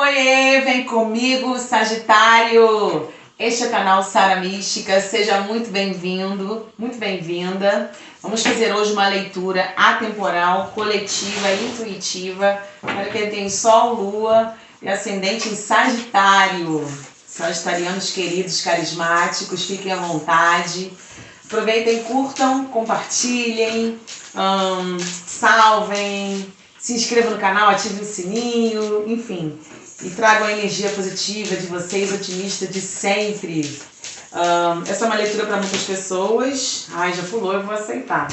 Oiê, vem comigo, Sagitário! Este é o canal Sara Mística, seja muito bem-vindo, muito bem-vinda. Vamos fazer hoje uma leitura atemporal, coletiva e intuitiva para quem tem Sol, Lua e Ascendente em Sagitário. Sagitarianos queridos, carismáticos, fiquem à vontade. Aproveitem, curtam, compartilhem, salvem, se inscrevam no canal, ativem o sininho, enfim. E tragam a energia positiva de vocês, otimista de sempre. Essa é uma leitura para muitas pessoas. Ai, já pulou, eu vou aceitar.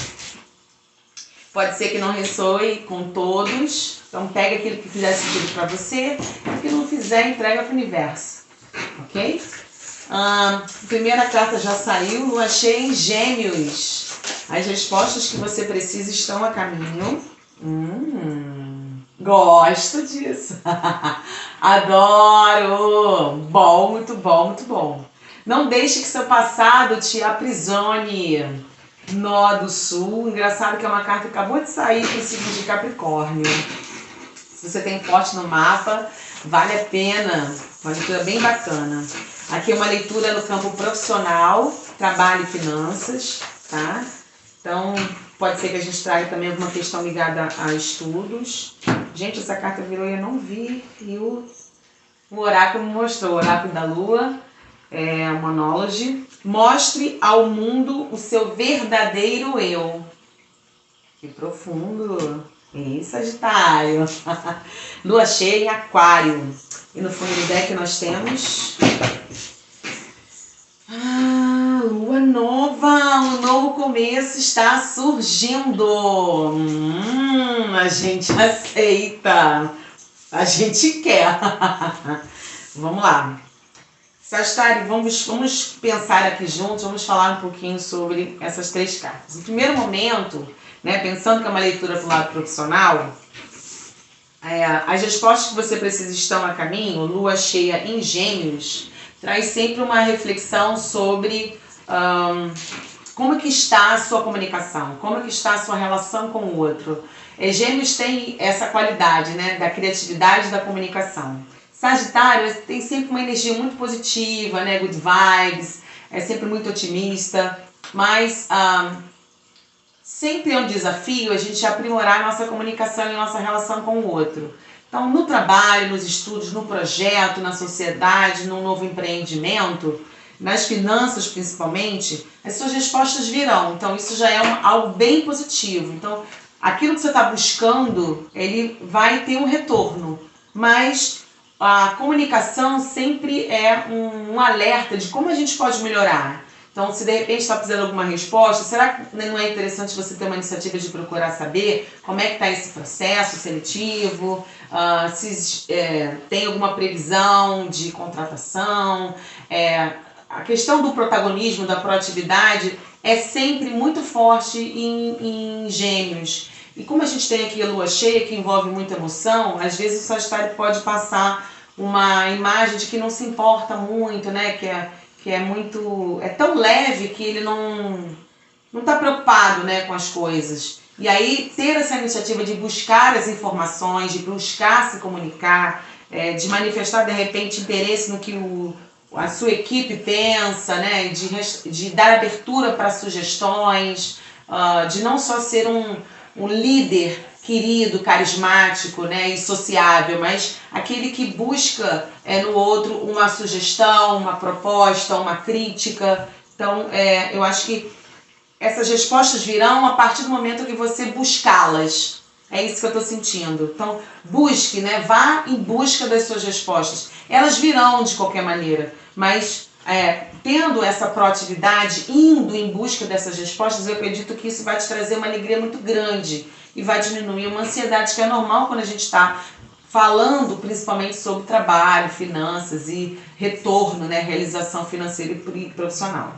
Pode ser que não ressoe com todos. Então pega aquilo que fizer sentido para você. E o que não fizer, entrega para o universo. Ok? A primeira carta já saiu. Lua cheia em Gêmeos. As respostas que você precisa estão a caminho. Gosto disso. Adoro. Bom, muito bom, muito bom. Não deixe que seu passado te aprisione. Nó do Sul. Engraçado que é uma carta que acabou de sair para o signo de Capricórnio. Se você tem forte no mapa, vale a pena. Uma leitura bem bacana. Aqui é uma leitura no campo profissional, trabalho e finanças, tá? Então, pode ser que a gente traga também alguma questão ligada a estudos. Gente, essa carta virou e eu não vi. E o oráculo me mostrou. O oráculo da Lua, a Monology. Mostre ao mundo o seu verdadeiro eu. Que profundo. E Sagitário. Lua cheia em Aquário. E no fundo do deck nós temos... Lua nova, um novo começo está surgindo. A gente aceita, a gente quer. Vamos lá. Sagitário, vamos pensar aqui juntos, vamos falar um pouquinho sobre essas três cartas. No primeiro momento, né, pensando que é uma leitura para o lado profissional, as respostas que você precisa estão a caminho. Lua cheia em Gêmeos traz sempre uma reflexão sobre como que está a sua comunicação, como que está a sua relação com o outro. Gêmeos tem essa qualidade, né, da criatividade e da comunicação. Sagitário tem sempre uma energia muito positiva, né, good vibes, é sempre muito otimista, mas sempre é um desafio a gente aprimorar a nossa comunicação e a nossa relação com o outro. Então, no trabalho, nos estudos, no projeto, na sociedade, num novo empreendimento, nas finanças principalmente, as suas respostas virão. Então, isso já é algo bem positivo. Então, aquilo que você está buscando, ele vai ter um retorno. Mas a comunicação sempre é um alerta de como a gente pode melhorar. Então, se de repente está precisando de alguma resposta, será que não é interessante você ter uma iniciativa de procurar saber como é que está esse processo seletivo, se tem alguma previsão de contratação. A questão do protagonismo, da proatividade é sempre muito forte em Gêmeos. E como a gente tem aqui a lua cheia, que envolve muita emoção, às vezes o Sagitário pode passar uma imagem de que não se importa muito, né? Que é tão leve que ele não está preocupado, né, com as coisas. E aí ter essa iniciativa de buscar as informações, de buscar se comunicar, de manifestar de repente interesse no que a sua equipe pensa, né, de dar abertura para sugestões, de não só ser um líder querido, carismático, né, e sociável, mas aquele que busca no outro uma sugestão, uma proposta, uma crítica. Então, eu acho que essas respostas virão a partir do momento que você buscá-las. É isso que eu estou sentindo. Então, busque, né, vá em busca das suas respostas. Elas virão de qualquer maneira, mas tendo essa proatividade, indo em busca dessas respostas, eu acredito que isso vai te trazer uma alegria muito grande e vai diminuir uma ansiedade que é normal quando a gente está falando principalmente sobre trabalho, finanças e retorno, né, realização financeira e profissional.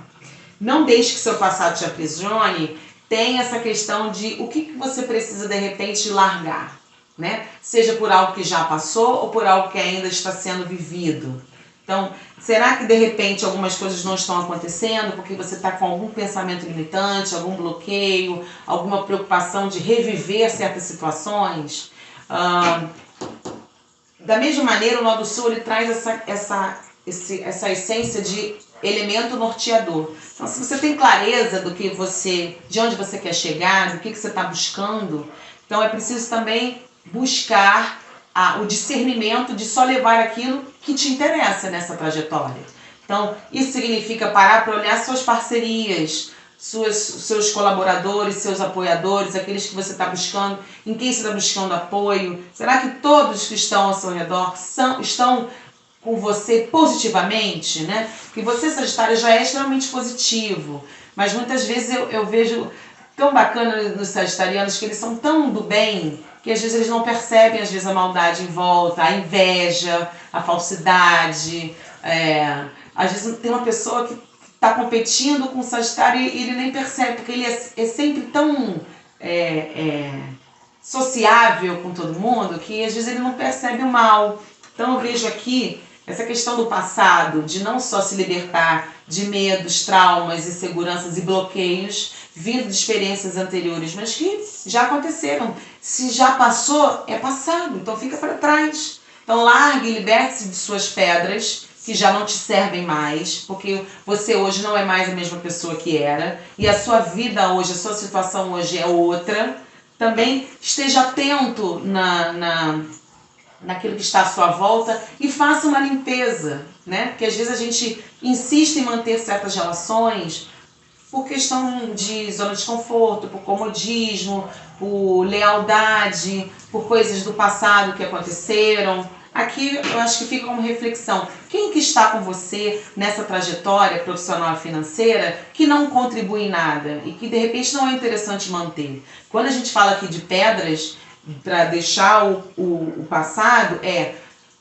Não deixe que seu passado te aprisione. Tem essa questão de o que você precisa de repente largar, né? Seja por algo que já passou ou por algo que ainda está sendo vivido. Então, será que de repente algumas coisas não estão acontecendo porque você está com algum pensamento limitante, algum bloqueio, alguma preocupação de reviver certas situações? Da mesma maneira, o nó do sul ele traz essa essência de elemento norteador. Então, se você tem clareza de onde você quer chegar, do que você está buscando, então é preciso também buscar o discernimento de só levar aquilo que te interessa nessa trajetória. Então, isso significa parar para olhar suas parcerias, seus colaboradores, seus apoiadores, aqueles que você está buscando, em quem você está buscando apoio. Será que todos que estão ao seu redor estão com você positivamente, né? Porque você, Sagitário, já é extremamente positivo, mas muitas vezes eu vejo tão bacana nos sagitarianos que eles são tão do bem que às vezes eles não percebem às vezes a maldade em volta, a inveja, a falsidade. Às vezes tem uma pessoa que está competindo com o Sagitário e ele nem percebe, porque ele é sempre tão sociável com todo mundo que às vezes ele não percebe o mal. Então eu vejo aqui essa questão do passado, de não só se libertar de medos, traumas, inseguranças e bloqueios vindo de experiências anteriores, mas que já aconteceram. Se já passou, é passado, então fica para trás. Então largue e liberte-se de suas pedras, que já não te servem mais, porque você hoje não é mais a mesma pessoa que era, e a sua vida hoje, a sua situação hoje é outra. Também esteja atento naquilo que está à sua volta e faça uma limpeza, né? Porque às vezes a gente insiste em manter certas relações por questão de zona de conforto, por comodismo, por lealdade, por coisas do passado que aconteceram. Aqui eu acho que fica como reflexão. Quem que está com você nessa trajetória profissional e financeira que não contribui em nada e que de repente não é interessante manter? Quando a gente fala aqui de pedras para deixar o passado,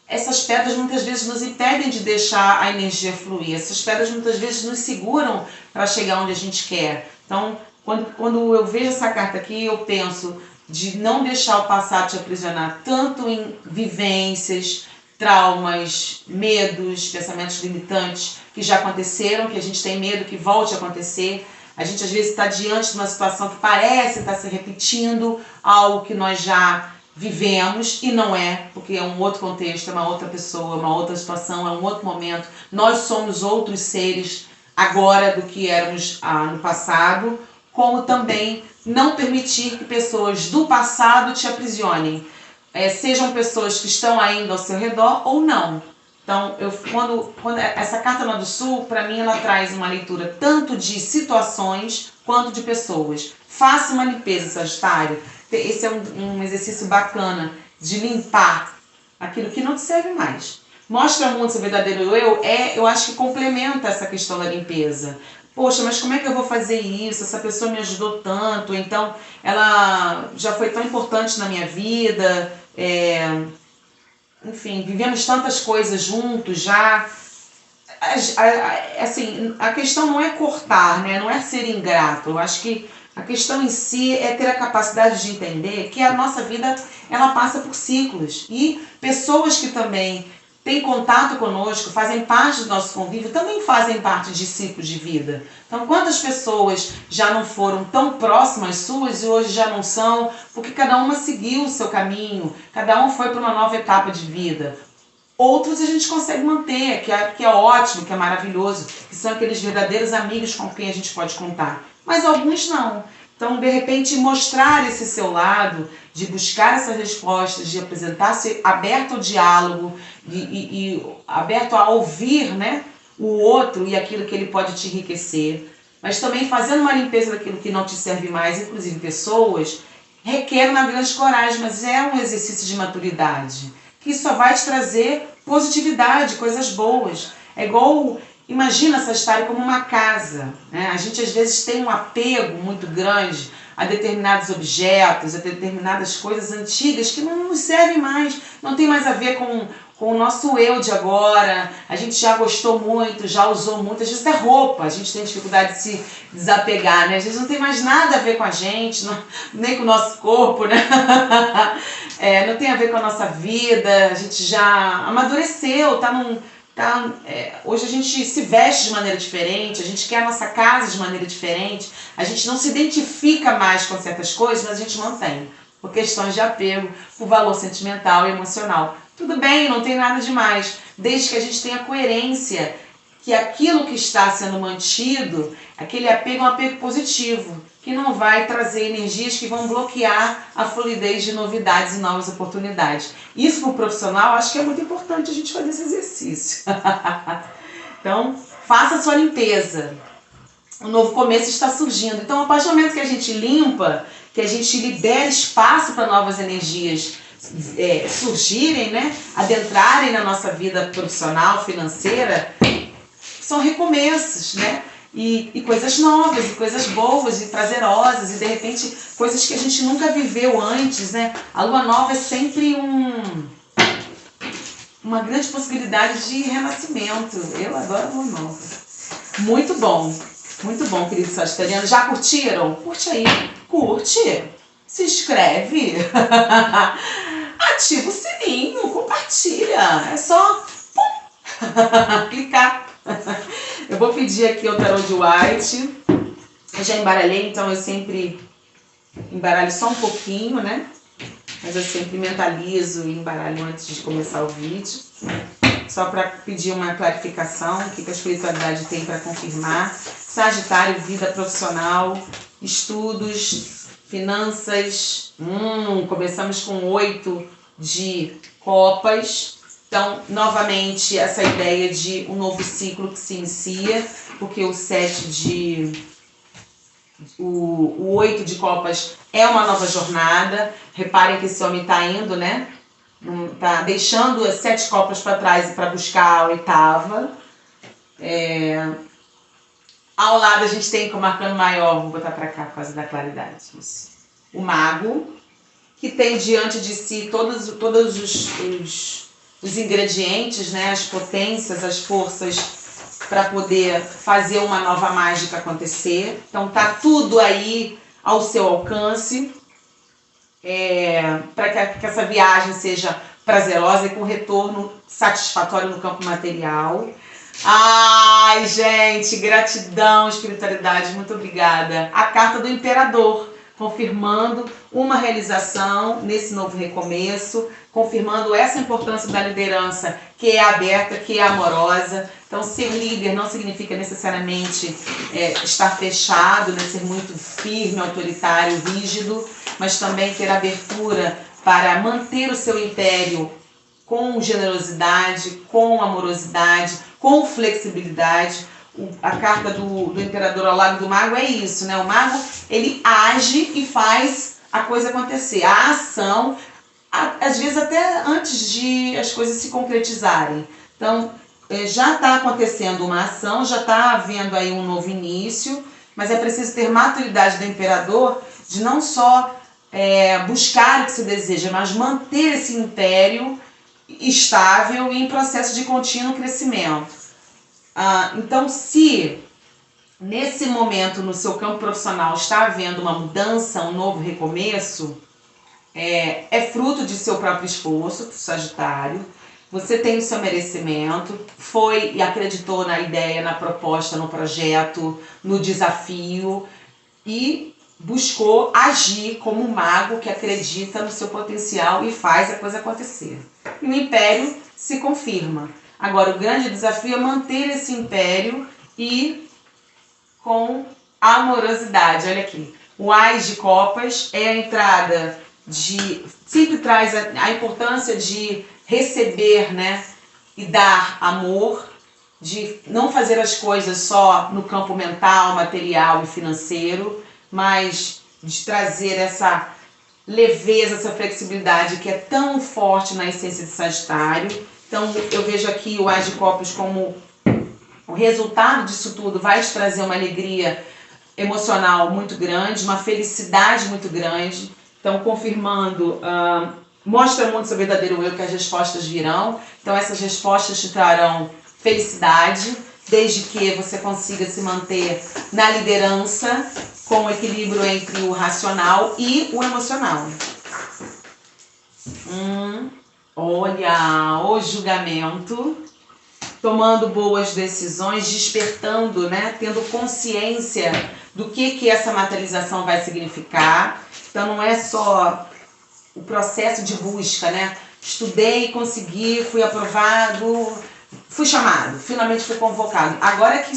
essas pedras muitas vezes nos impedem de deixar a energia fluir. Essas pedras muitas vezes nos seguram para chegar onde a gente quer. Então, quando eu vejo essa carta aqui, eu penso de não deixar o passado te aprisionar tanto em vivências, traumas, medos, pensamentos limitantes que já aconteceram, que a gente tem medo que volte a acontecer. A gente às vezes está diante de uma situação que parece estar se repetindo, algo que nós já vivemos e não é, porque é um outro contexto, é uma outra pessoa, uma outra situação, é um outro momento. Nós somos outros seres agora do que éramos no passado, como também não permitir que pessoas do passado te aprisionem, sejam pessoas que estão ainda ao seu redor ou não. Então, quando essa carta lá do Sul, para mim, ela traz uma leitura tanto de situações quanto de pessoas. Faça uma limpeza, Sagitário. Esse é um exercício bacana de limpar aquilo que não te serve mais. Mostra ao mundo seu verdadeiro eu acho que complementa essa questão da limpeza. Poxa, mas como é que eu vou fazer isso? Essa pessoa me ajudou tanto, então ela já foi tão importante na minha vida, enfim, vivemos tantas coisas juntos já. Assim, a questão não é cortar, né? Não é ser ingrato. Eu acho que a questão em si é ter a capacidade de entender que a nossa vida ela passa por ciclos. E pessoas que também têm contato conosco, fazem parte do nosso convívio, também fazem parte de ciclos de vida. Então, quantas pessoas já não foram tão próximas suas e hoje já não são, porque cada uma seguiu o seu caminho, cada um foi para uma nova etapa de vida. Outros a gente consegue manter, que é ótimo, que é maravilhoso, que são aqueles verdadeiros amigos com quem a gente pode contar. Mas alguns não. Então, de repente, mostrar esse seu lado, de buscar essas respostas, de apresentar-se aberto ao diálogo e aberto a ouvir, né, o outro e aquilo que ele pode te enriquecer, mas também fazendo uma limpeza daquilo que não te serve mais, inclusive pessoas, requer uma grande coragem, mas é um exercício de maturidade, que só vai te trazer positividade, coisas boas. É igual, imagina Sagitário como uma casa, né? A gente às vezes tem um apego muito grande a determinados objetos, a determinadas coisas antigas que não nos servem mais, não tem mais a ver com o nosso eu de agora. A gente já gostou muito, já usou muito, às vezes é roupa, a gente tem dificuldade de se desapegar, né? Às vezes não tem mais nada a ver com a gente, nem com o nosso corpo, né? Não tem a ver com a nossa vida, a gente já amadureceu, hoje a gente se veste de maneira diferente, a gente quer a nossa casa de maneira diferente, a gente não se identifica mais com certas coisas, mas a gente mantém, por questões de apego, por valor sentimental e emocional. Tudo bem, não tem nada demais, desde que a gente tenha coerência, que aquilo que está sendo mantido, aquele apego é um apego positivo, que não vai trazer energias que vão bloquear a fluidez de novidades e novas oportunidades. Isso para o profissional, acho que é muito importante a gente fazer esse exercício. Então, faça a sua limpeza. Um novo começo está surgindo. Então, a partir do momento que a gente limpa, que a gente libera espaço para novas energias surgirem, né, adentrarem na nossa vida profissional, financeira, são recomeços, né? E coisas novas, e coisas boas, e prazerosas, e de repente coisas que a gente nunca viveu antes, né? A lua nova é sempre uma grande possibilidade de renascimento. Eu adoro a lua nova. Muito bom, querido sagitariano. Já curtiram? Curte aí, curte, se inscreve, ativa o sininho, compartilha. É só clicar. Eu vou pedir aqui o tarô de White. Eu já embaralhei, então eu sempre embaralho só um pouquinho, né? Mas eu sempre mentalizo e embaralho antes de começar o vídeo. Só para pedir uma clarificação, o que a espiritualidade tem para confirmar. Sagitário, vida profissional, estudos, finanças. Começamos com 8 de copas. Então, novamente, essa ideia de um novo ciclo que se inicia, porque o 8 de copas é uma nova jornada. Reparem que esse homem está indo, né? Tá deixando as 7 copas para trás para buscar a 8ª. Ao lado a gente tem como arcano maior, vou botar para cá por causa da claridade, isso. O mago, que tem diante de si todos os ingredientes, né, as potências, as forças para poder fazer uma nova mágica acontecer. Então tá tudo aí ao seu alcance, para que essa viagem seja prazerosa e com retorno satisfatório no campo material. Ai, gente, gratidão, espiritualidade, muito obrigada. A carta do Imperador, confirmando uma realização nesse novo recomeço, confirmando essa importância da liderança que é aberta, que é amorosa. Então, ser líder não significa necessariamente estar fechado, né, ser muito firme, autoritário, rígido, mas também ter abertura para manter o seu império com generosidade, com amorosidade, com flexibilidade. A carta do Imperador ao lado do Mago é isso, né? O Mago, ele age e faz a coisa acontecer. A ação, às vezes até antes de as coisas se concretizarem. Então, já está acontecendo uma ação, já está havendo aí um novo início, mas é preciso ter maturidade do Imperador de não só buscar o que se deseja, mas manter esse império estável e em processo de contínuo crescimento. Então, se nesse momento no seu campo profissional está havendo uma mudança, um novo recomeço, é fruto de seu próprio esforço, Sagitário. Você tem o seu merecimento, foi e acreditou na ideia, na proposta, no projeto, no desafio e buscou agir como um mago que acredita no seu potencial e faz a coisa acontecer. E o império se confirma. Agora, o grande desafio é manter esse império e com amorosidade. Olha aqui, o Ás de Copas é a entrada sempre traz a importância de receber, né, e dar amor, de não fazer as coisas só no campo mental, material e financeiro, mas de trazer essa leveza, essa flexibilidade que é tão forte na essência de Sagitário. Então, eu vejo aqui o Ás de Copas como o resultado disso tudo vai te trazer uma alegria emocional muito grande, uma felicidade muito grande. Então, confirmando, mostra muito seu verdadeiro eu, que as respostas virão. Então, essas respostas te trarão felicidade, desde que você consiga se manter na liderança, com o equilíbrio entre o racional e o emocional. Olha, o julgamento, tomando boas decisões, despertando, né? Tendo consciência do que essa materialização vai significar. Então não é só o processo de busca, né? estudei, consegui, fui aprovado, fui chamado, finalmente fui convocado. Agora que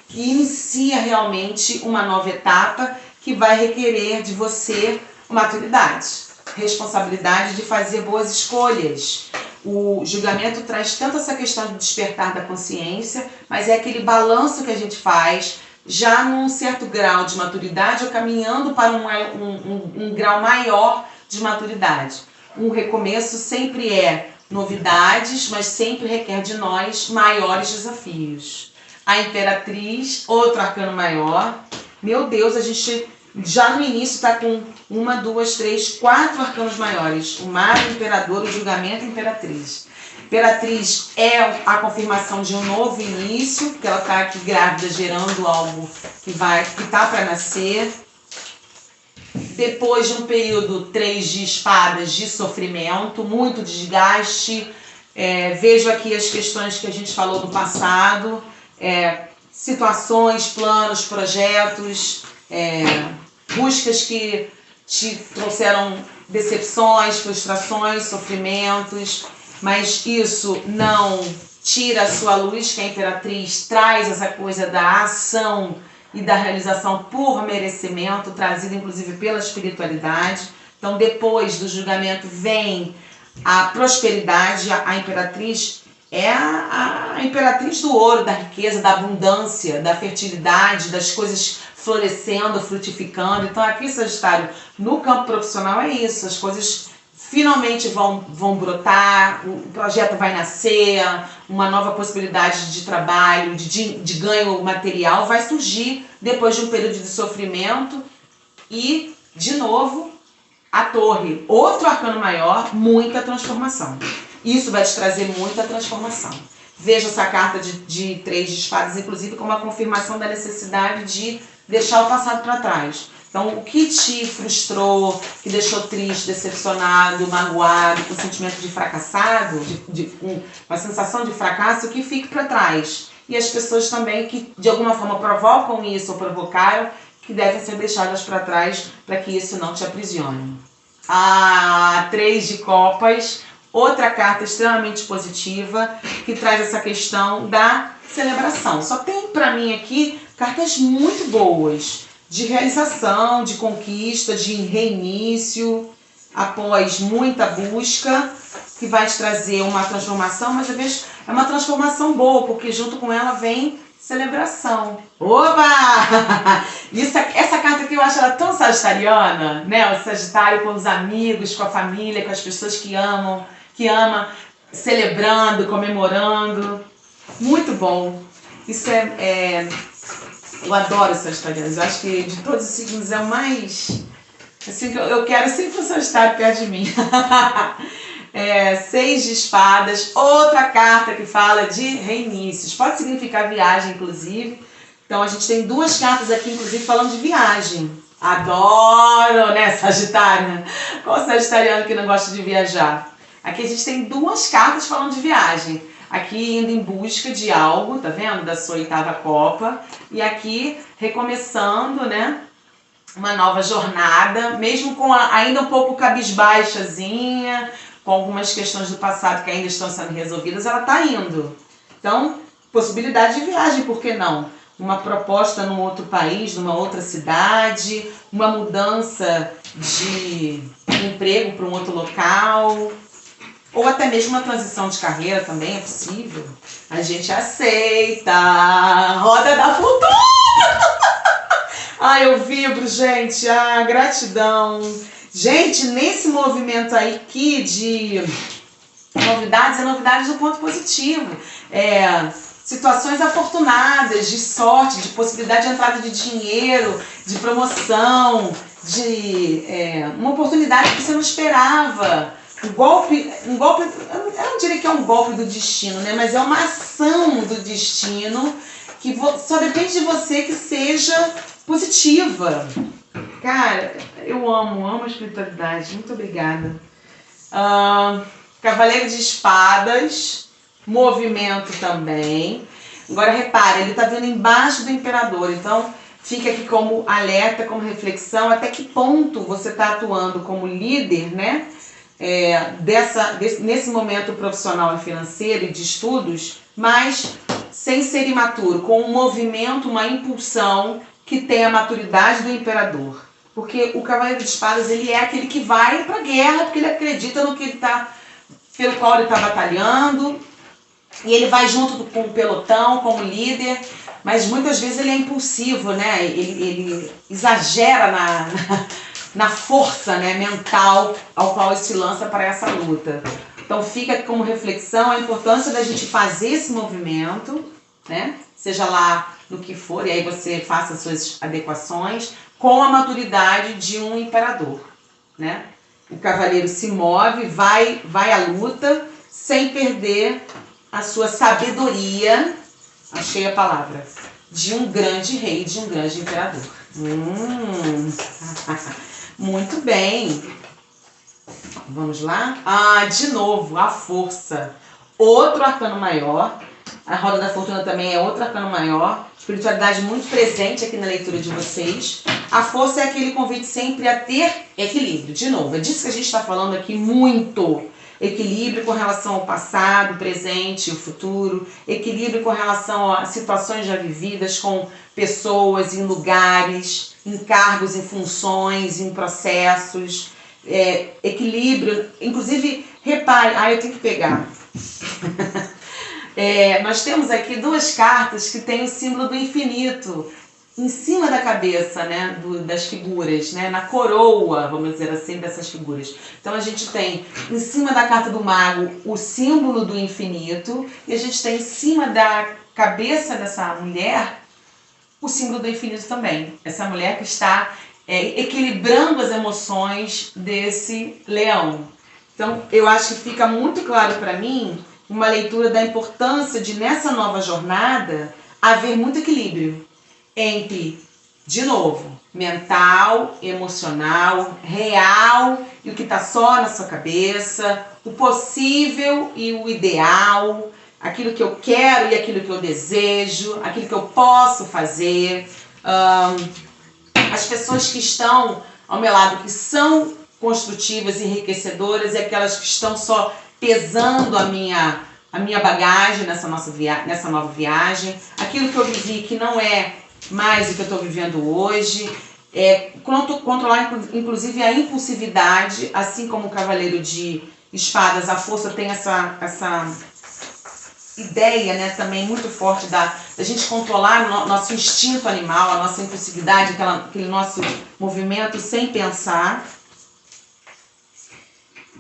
inicia realmente uma nova etapa que vai requerer de você maturidade, responsabilidade de fazer boas escolhas. O julgamento traz tanto essa questão de despertar da consciência, mas é aquele balanço que a gente faz já num certo grau de maturidade ou caminhando para um grau maior de maturidade. Um recomeço sempre é novidades, mas sempre requer de nós maiores desafios. A Imperatriz, outro arcano maior. Meu Deus, a gente já no início está com 1, 2, 3, 4 arcanos maiores. O Mago, o Imperador, o Julgamento e a Imperatriz. Imperatriz é a confirmação de um novo início, porque ela está aqui grávida, gerando algo que está para nascer. Depois de um período 3 de espadas de sofrimento, muito desgaste. Vejo aqui as questões que a gente falou no passado. Situações, planos, projetos, buscas que te trouxeram decepções, frustrações, sofrimentos, mas isso não tira a sua luz, que a Imperatriz traz essa coisa da ação e da realização por merecimento, trazida inclusive pela espiritualidade. Então, depois do julgamento vem a prosperidade. A Imperatriz é a Imperatriz do ouro, da riqueza, da abundância, da fertilidade, das coisas florescendo, frutificando. Então aqui, Sagitário, no campo profissional é isso, as coisas finalmente vão brotar, o projeto vai nascer, uma nova possibilidade de trabalho, de ganho material vai surgir depois de um período de sofrimento. E, de novo, a Torre, outro arcano maior, muita transformação. Isso vai te trazer muita transformação. Veja essa carta de 3 de espadas, inclusive, como a confirmação da necessidade de deixar o passado para trás. Então, o que te frustrou, que deixou triste, decepcionado, magoado, com sentimento de fracassado, uma sensação de fracasso, que fique para trás. E as pessoas também que, de alguma forma, provocam isso ou provocaram, que devem ser deixadas para trás para que isso não te aprisione. A 3 de copas, outra carta extremamente positiva, que traz essa questão da celebração. Só tem para mim aqui cartas muito boas, de realização, de conquista, de reinício, após muita busca, que vai te trazer uma transformação, mas às vezes é uma transformação boa, porque junto com ela vem celebração. Oba! Essa carta aqui eu acho ela tão sagitariana, né? O Sagitário com os amigos, com a família, com as pessoas que ama, celebrando, comemorando. Muito bom. Isso eu adoro os sagitarianos. Eu acho que de todos os signos é o mais... Assim, eu quero sempre o Sagitário perto de mim. 6 de espadas, outra carta que fala de reinícios. Pode significar viagem, inclusive. Então, a gente tem 2 cartas aqui, inclusive, falando de viagem. Adoro, né, Sagitário? Qual sagitariano que não gosta de viajar? Aqui a gente tem 2 cartas falando de viagem. Aqui indo em busca de algo, tá vendo? Da sua 8ª copa. E aqui recomeçando, né? Uma nova jornada, mesmo com ainda um pouco cabisbaixazinha, com algumas questões do passado que ainda estão sendo resolvidas, ela tá indo. Então, possibilidade de viagem, por que não? Uma proposta num outro país, numa outra cidade, uma mudança de emprego para um outro local, ou até mesmo uma transição de carreira também é possível. A gente aceita. Roda da fortuna! Ai, eu vibro, gente. Gratidão. Gente, nesse movimento aí aqui de novidades, é novidades do ponto positivo. Situações afortunadas, de sorte, de possibilidade de entrada de dinheiro, de promoção, de uma oportunidade que você não esperava. Um golpe, eu não diria que é um golpe do destino, né? Mas é uma ação do destino que só depende de você que seja positiva. Cara, eu amo a espiritualidade. Muito obrigada. Cavaleiro de espadas, movimento também. Agora repare, ele está vindo embaixo do imperador, então fica aqui como alerta, como reflexão, até que ponto você está atuando como líder, né? nesse momento profissional e financeiro e de estudos, mas sem ser imaturo, com um movimento, uma impulsão que tem a maturidade do imperador. Porque o Cavaleiro de Espadas, ele é aquele que vai para a guerra porque ele acredita no que ele pelo qual ele está batalhando, e ele vai junto com o pelotão como líder, mas muitas vezes ele é impulsivo, né? Ele exagera na força, né, mental ao qual ele se lança para essa luta. Então fica como reflexão a importância da gente fazer esse movimento, né? Seja lá no que for, e aí você faça suas adequações com a maturidade de um imperador, né? O cavaleiro se move, vai à luta sem perder a sua sabedoria, achei a palavra, de um grande rei, de um grande imperador. Muito bem. Vamos lá? De novo, a força. Outro arcano maior. A roda da fortuna também é outro arcano maior. Espiritualidade muito presente aqui na leitura de vocês. A força é aquele convite sempre a ter equilíbrio. De novo, é disso que a gente está falando aqui muito. Equilíbrio com relação ao passado, presente e o futuro. Equilíbrio com relação a situações já vividas, com pessoas, em lugares, em cargos, em funções, em processos. Equilíbrio. Inclusive, repare... eu tenho que pegar. Nós temos aqui duas cartas que têm o símbolo do infinito em cima da cabeça, né, das figuras, né, na coroa, vamos dizer assim, dessas figuras. Então a gente tem em cima da carta do mago o símbolo do infinito e a gente tem em cima da cabeça dessa mulher o símbolo do infinito também. Essa mulher que está equilibrando as emoções desse leão. Então eu acho que fica muito claro para mim uma leitura da importância de, nessa nova jornada, haver muito equilíbrio entre, de novo, mental, emocional, real e o que está só na sua cabeça, o possível e o ideal, aquilo que eu quero e aquilo que eu desejo, aquilo que eu posso fazer. As pessoas que estão ao meu lado, que são construtivas e enriquecedoras, e aquelas que estão só pesando a minha bagagem nessa nova viagem, aquilo que eu vivi que não é mais o que eu estou vivendo hoje, controlar inclusive a impulsividade, assim como o Cavaleiro de Espadas, a força tem essa ideia, né, também muito forte da gente controlar o nosso instinto animal, a nossa impulsividade, aquele nosso movimento sem pensar.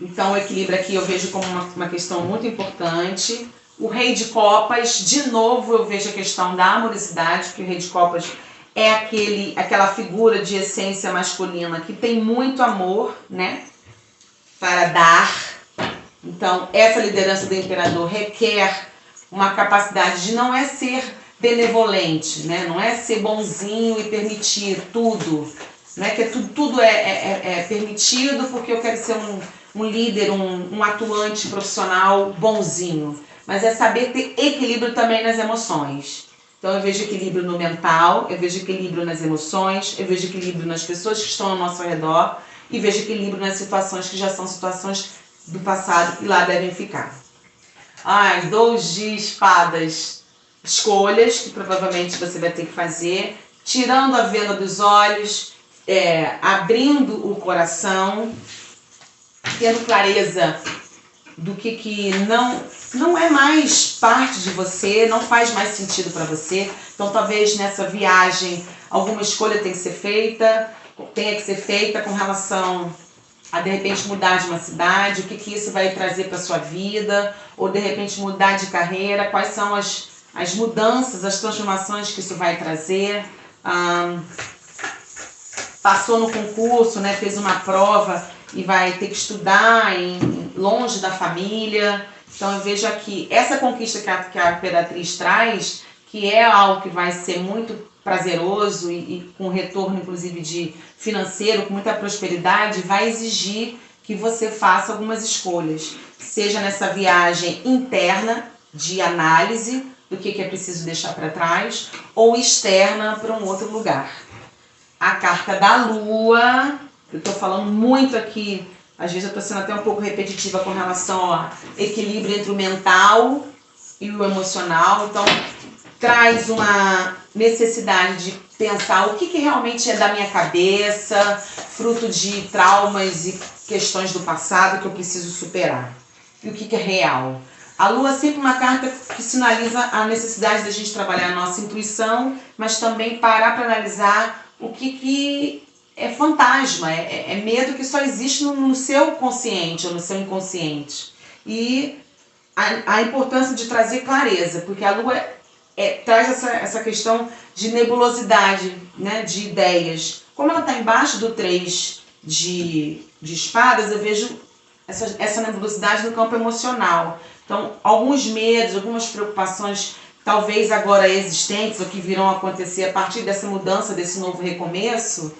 Então o equilíbrio aqui eu vejo como uma questão muito importante. O Rei de Copas, de novo eu vejo a questão da amorosidade, que o Rei de Copas é aquela figura de essência masculina que tem muito amor, né, para dar. Então essa liderança do imperador requer uma capacidade de não é ser benevolente, né, não é ser bonzinho e permitir tudo. Não é que tudo é permitido porque eu quero ser um líder, um atuante profissional bonzinho. Mas é saber ter equilíbrio também nas emoções. Então eu vejo equilíbrio no mental, eu vejo equilíbrio nas emoções, eu vejo equilíbrio nas pessoas que estão ao nosso redor e vejo equilíbrio nas situações que já são situações do passado e lá devem ficar. 2 de espadas. Escolhas que provavelmente você vai ter que fazer, tirando a venda dos olhos, abrindo o coração, tendo clareza do que não é mais parte de você, não faz mais sentido para você. Então talvez nessa viagem alguma escolha tenha que ser feita com relação a de repente mudar de uma cidade, o que isso vai trazer para a sua vida, ou de repente mudar de carreira, quais são as mudanças, as transformações que isso vai trazer. Passou no concurso, né, fez uma prova e vai ter que estudar longe da família. Então eu vejo aqui essa conquista que a Imperatriz traz, que é algo que vai ser muito prazeroso e com retorno inclusive de financeiro, com muita prosperidade, vai exigir que você faça algumas escolhas, seja nessa viagem interna de análise do que é preciso deixar para trás, ou externa para um outro lugar. A carta da Lua, eu estou falando muito aqui Às vezes eu estou sendo até um pouco repetitiva com relação ao equilíbrio entre o mental e o emocional. Então, traz uma necessidade de pensar o que realmente é da minha cabeça, fruto de traumas e questões do passado que eu preciso superar. E o que é real. A Lua é sempre uma carta que sinaliza a necessidade da gente trabalhar a nossa intuição, mas também parar para analisar o que é fantasma, é medo que só existe no seu consciente ou no seu inconsciente. E a importância de trazer clareza, porque a Lua traz essa questão de nebulosidade, né, de ideias. Como ela está embaixo do 3 de espadas, eu vejo essa nebulosidade no campo emocional. Então, alguns medos, algumas preocupações, talvez agora existentes ou que virão a acontecer a partir dessa mudança, desse novo recomeço,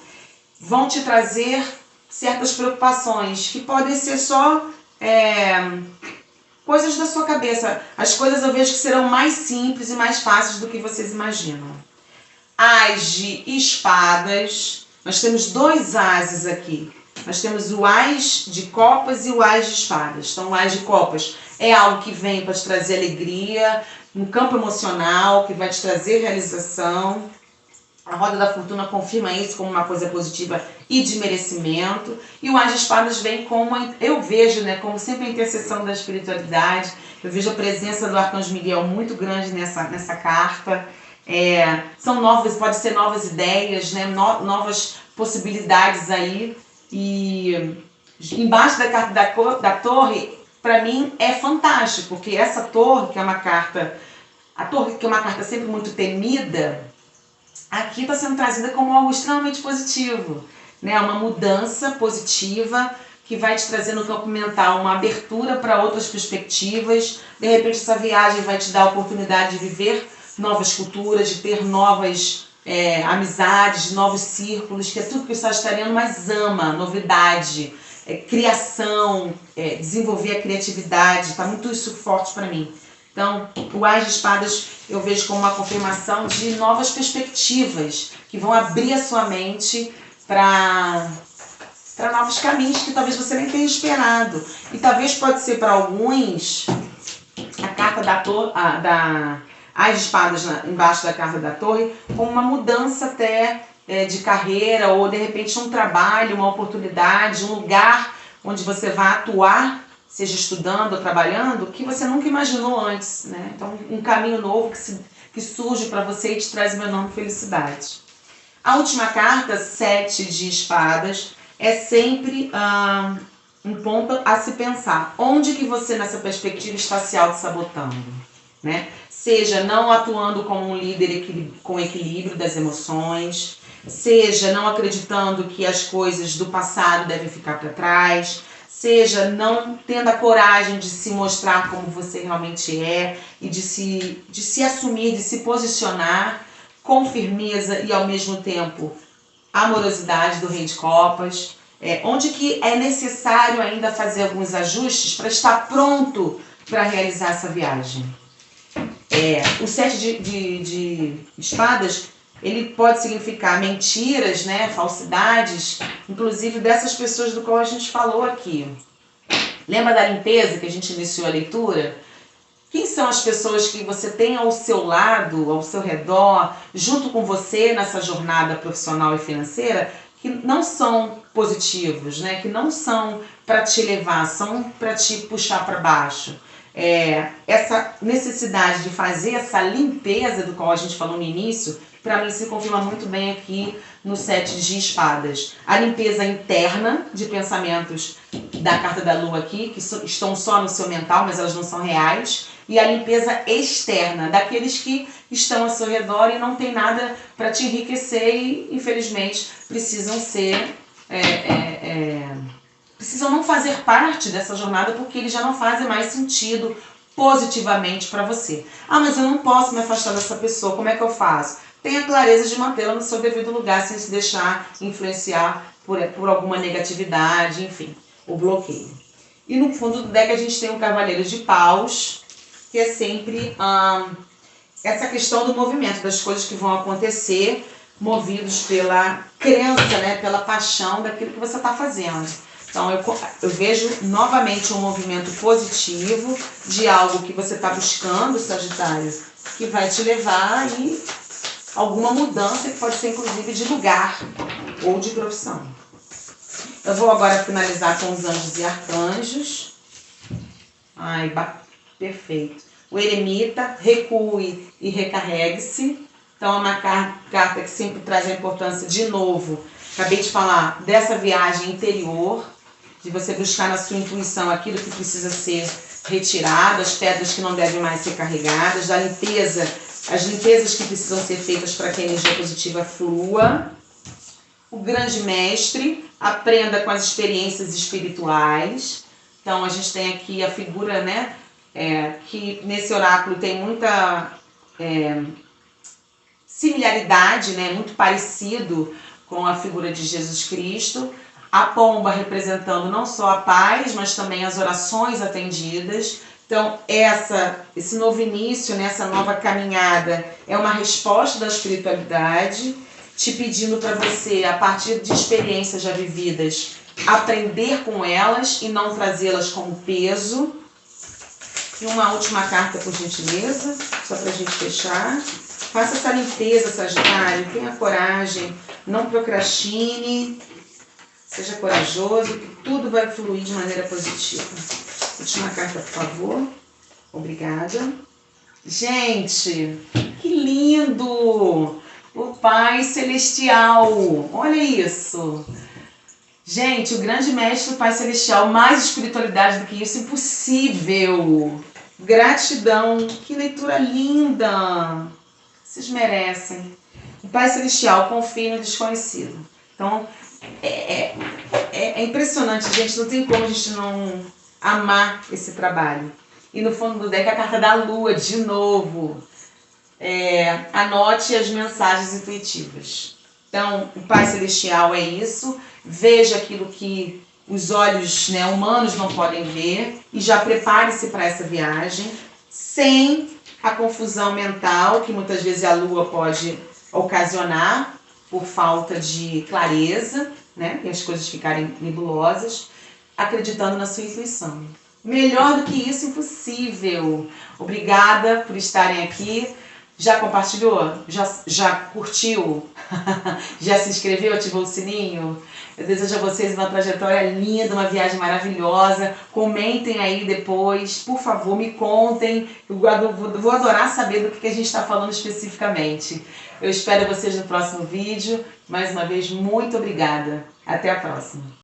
vão te trazer certas preocupações que podem ser só coisas da sua cabeça. As coisas eu vejo que serão mais simples e mais fáceis do que vocês imaginam. As de espadas, nós temos 2 ases aqui. Nós temos o as de copas e o as de espadas. Então, o as de copas é algo que vem para te trazer alegria, no campo emocional, que vai te trazer realização. A roda da fortuna confirma isso como uma coisa positiva e de merecimento. E o as de espadas vem como, eu vejo, né, como sempre a intercessão da espiritualidade. Eu vejo a presença do Arcanjo Miguel muito grande nessa carta. São novas, pode ser novas ideias, né, novas possibilidades aí. E embaixo da carta da torre, para mim é fantástico, porque essa torre, que é uma carta, a torre que é uma carta sempre muito temida, aqui está sendo trazida como algo extremamente positivo, né? Uma mudança positiva que vai te trazer no campo mental uma abertura para outras perspectivas. De repente essa viagem vai te dar a oportunidade de viver novas culturas, de ter novas amizades, novos círculos, que é tudo que o sagitariano mais ama, novidade, criação, desenvolver a criatividade, está muito isso forte para mim. Então, o as de espadas eu vejo como uma confirmação de novas perspectivas que vão abrir a sua mente para novos caminhos que talvez você nem tenha esperado. E talvez pode ser para alguns a carta as espadas embaixo da carta da torre como uma mudança até de carreira ou de repente um trabalho, uma oportunidade, um lugar onde você vai atuar, seja estudando ou trabalhando, que você nunca imaginou antes, né? Então, um caminho novo que surge para você e te traz uma enorme felicidade. A última carta, 7 de espadas, é sempre um ponto a se pensar. Onde que você, nessa perspectiva, está se auto-sabotando, né? Seja não atuando como um líder com equilíbrio das emoções, seja não acreditando que as coisas do passado devem ficar para trás, seja não tendo a coragem de se mostrar como você realmente é e de se assumir, de se posicionar com firmeza e ao mesmo tempo amorosidade do Rei de Copas, onde que é necessário ainda fazer alguns ajustes para estar pronto para realizar essa viagem. O 7 de espadas, ele pode significar mentiras, né, falsidades, inclusive dessas pessoas do qual a gente falou aqui. Lembra da limpeza que a gente iniciou a leitura? Quem são as pessoas que você tem ao seu lado, ao seu redor, junto com você nessa jornada profissional e financeira, que não são positivos, né? Que não são para te levar, são para te puxar para baixo. Essa necessidade de fazer essa limpeza do qual a gente falou no início, para mim se confirma muito bem aqui no 7 de espadas. A limpeza interna de pensamentos da carta da lua aqui, que estão só no seu mental, mas elas não são reais. E a limpeza externa, daqueles que estão ao seu redor e não tem nada para te enriquecer e, infelizmente, precisam precisam não fazer parte dessa jornada porque eles já não fazem mais sentido positivamente para você. Ah, mas eu não posso me afastar dessa pessoa, como é que eu faço? Tenha clareza de mantê-la no seu devido lugar sem se deixar influenciar por alguma negatividade, enfim, o bloqueio. E no fundo do deck a gente tem o Cavaleiro de Paus, que é sempre essa questão do movimento, das coisas que vão acontecer movidos pela crença, né, pela paixão daquilo que você está fazendo. Então, eu vejo novamente um movimento positivo de algo que você está buscando, Sagitário, que vai te levar a alguma mudança, que pode ser inclusive de lugar ou de profissão. Eu vou agora finalizar com os anjos e arcanjos. Ai, perfeito. O eremita, recue e recarregue-se. Então, é uma carta que sempre traz a importância, de novo, acabei de falar, dessa viagem interior, de você buscar na sua intuição aquilo que precisa ser retirado, as pedras que não devem mais ser carregadas, da limpeza, as limpezas que precisam ser feitas para que a energia positiva flua. O grande mestre, aprenda com as experiências espirituais. Então, a gente tem aqui a figura, né, que nesse oráculo tem muita similaridade, né, muito parecido com a figura de Jesus Cristo. A pomba representando não só a paz, mas também as orações atendidas. Então, esse novo início, né, essa nova caminhada é uma resposta da espiritualidade, te pedindo para você, a partir de experiências já vividas, aprender com elas e não trazê-las como peso. E uma última carta, por gentileza, só para a gente fechar. Faça essa limpeza, Sagitário, tenha coragem, não procrastine, seja corajoso, que tudo vai fluir de maneira positiva. Última carta, por favor. Obrigada. Gente, que lindo! O Pai Celestial, olha isso. Gente, o grande mestre, o Pai Celestial, mais espiritualidade do que isso, impossível. Gratidão, que leitura linda. Vocês merecem. O Pai Celestial, confie no desconhecido. Então, é impressionante, gente, não tem como a gente não amar esse trabalho. E no fundo do deck a carta da Lua, de novo. Anote as mensagens intuitivas. Então, o Pai Celestial é isso. Veja aquilo que os olhos, né, humanos não podem ver e já prepare-se para essa viagem, sem a confusão mental que muitas vezes a Lua pode ocasionar por falta de clareza, né, e as coisas ficarem nebulosas, acreditando na sua intuição. Melhor do que isso, impossível. Obrigada por estarem aqui. Já compartilhou? Já curtiu? Já se inscreveu? Ativou o sininho? Eu desejo a vocês uma trajetória linda, uma viagem maravilhosa. Comentem aí depois, por favor, me contem. Eu vou adorar saber do que a gente está falando especificamente. Eu espero vocês no próximo vídeo. Mais uma vez, muito obrigada. Até a próxima.